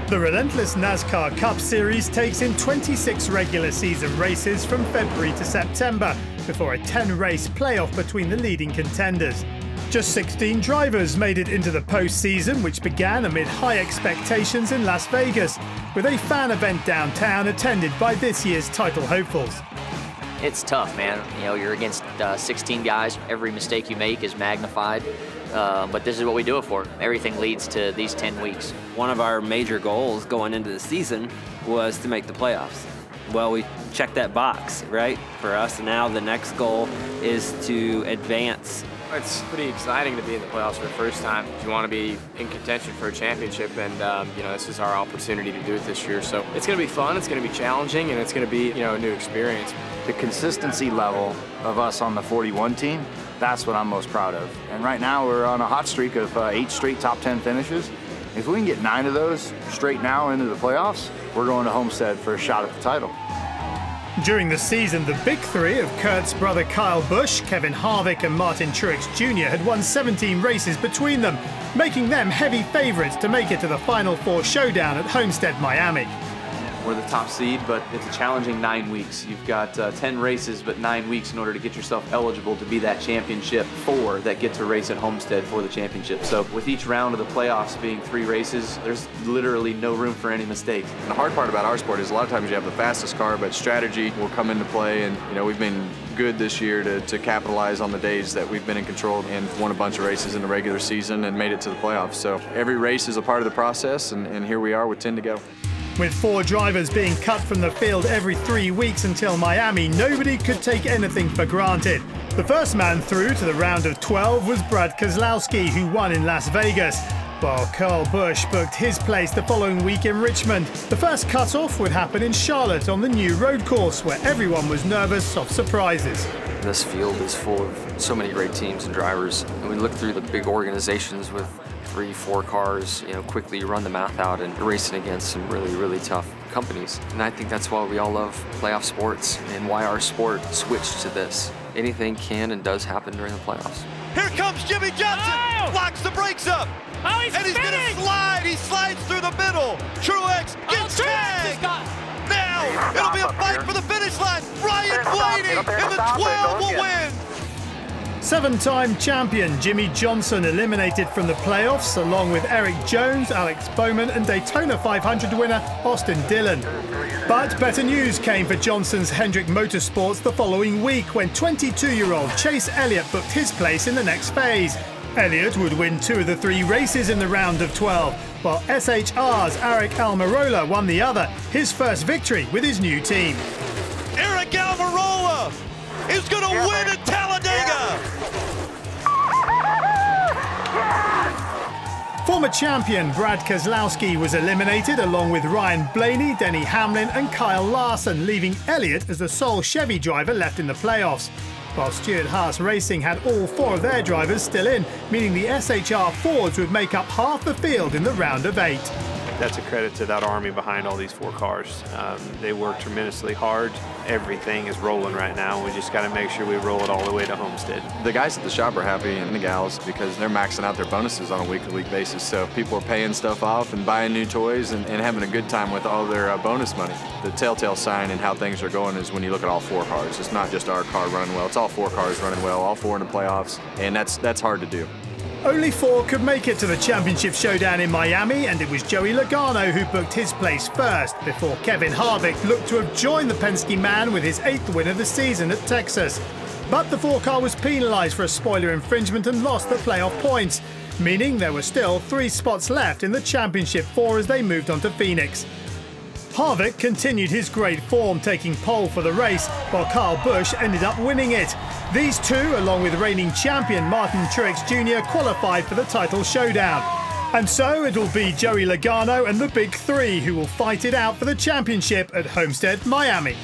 The relentless NASCAR Cup Series takes in 26 regular season races from February to September before a 10-race playoff between the leading contenders. Just 16 drivers made it into the postseason, which began amid high expectations in Las Vegas, with a fan event downtown attended by this year's title hopefuls. It's tough, man. You know, you're against 16 guys. Every mistake you make is magnified. But this is what we do it for. Everything leads to these 10 weeks. One of our major goals going into the season was to make the playoffs. Well, we checked that box, right? For us now, the next goal is to advance. It's pretty exciting to be in the playoffs for the first time. You want to be in contention for a championship, and you know, this is our opportunity to do it this year. So it's going to be fun, it's going to be challenging, and it's going to be, you know, a new experience. The consistency level of us on the 41 team, that's what I'm most proud of. And right now we're on a hot streak of 8 straight top 10 finishes. If we can get 9 of those straight now into the playoffs, we're going to Homestead for a shot at the title. During the season, the big three of Kurt's brother Kyle Busch, Kevin Harvick and Martin Truex Jr. had won 17 races between them, making them heavy favourites to make it to the Final Four showdown at Homestead-Miami. We're the top seed, but it's a challenging 9 weeks. You've got 10 races, but 9 weeks in order to get yourself eligible to be that championship. 4 that get to race at Homestead for the championship. So with each round of the playoffs being 3 races, there's literally no room for any mistakes. And the hard part about our sport is a lot of times you have the fastest car, but strategy will come into play. And you know, we've been good this year to capitalize on the days that we've been in control and won a bunch of races in the regular season and made it to the playoffs. So every race is a part of the process, and here we are with 10 to go. With 4 drivers being cut from the field every 3 weeks until Miami, nobody could take anything for granted. The first man through to the round of 12 was Brad Keselowski, who won in Las Vegas, while Kyle Busch booked his place the following week in Richmond. The first cut-off would happen in Charlotte on the new road course, where everyone was nervous of surprises. This field is full of so many great teams and drivers, and we look through the big organizations with 3, 4 cars, you know, quickly run the math out and racing against some really, really tough companies. And I think that's why we all love playoff sports and why our sport switched to this. Anything can and does happen during the playoffs. Here comes Jimmie Johnson, locks the brakes up. Oh, he's going to slide. He slides through the middle. Truex gets tagged. Now it'll be a fight for the finish line. Ryan Blaney in the 12 will win. 7-time champion Jimmie Johnson eliminated from the playoffs, along with Erik Jones, Alex Bowman and Daytona 500 winner Austin Dillon. But better news came for Johnson's Hendrick Motorsports the following week, when 22-year-old Chase Elliott booked his place in the next phase. Elliott would win 2 of the 3 races in the round of 12, while SHR's Aric Almirola won the other, his first victory with his new team. Aric Almirola is going to win at Talladega! Former champion Brad Keselowski was eliminated, along with Ryan Blaney, Denny Hamlin and Kyle Larson, leaving Elliott as the sole Chevy driver left in the playoffs. While Stewart-Haas Racing had all 4 of their drivers still in, meaning the SHR Fords would make up half the field in the round of 8. That's a credit to that army behind all these 4 cars. They work tremendously hard. Everything is rolling right now. We just got to make sure we roll it all the way to Homestead. The guys at the shop are happy, and the gals, because they're maxing out their bonuses on a week-to-week basis. So people are paying stuff off and buying new toys and having a good time with all their bonus money. The telltale sign in how things are going is when you look at all 4 cars. It's not just our car running well. It's all 4 cars running well, all 4 in the playoffs, and that's hard to do. Only 4 could make it to the championship showdown in Miami, and it was Joey Logano who booked his place first, before Kevin Harvick looked to have joined the Penske man with his 8th win of the season at Texas. But the 4 car was penalised for a spoiler infringement and lost the playoff points, meaning there were still 3 spots left in the championship 4 as they moved on to Phoenix. Harvick continued his great form, taking pole for the race, while Kyle Busch ended up winning it. These 2, along with reigning champion Martin Truex Jr, qualified for the title showdown. And so it'll be Joey Logano and the big 3 who will fight it out for the championship at Homestead-Miami.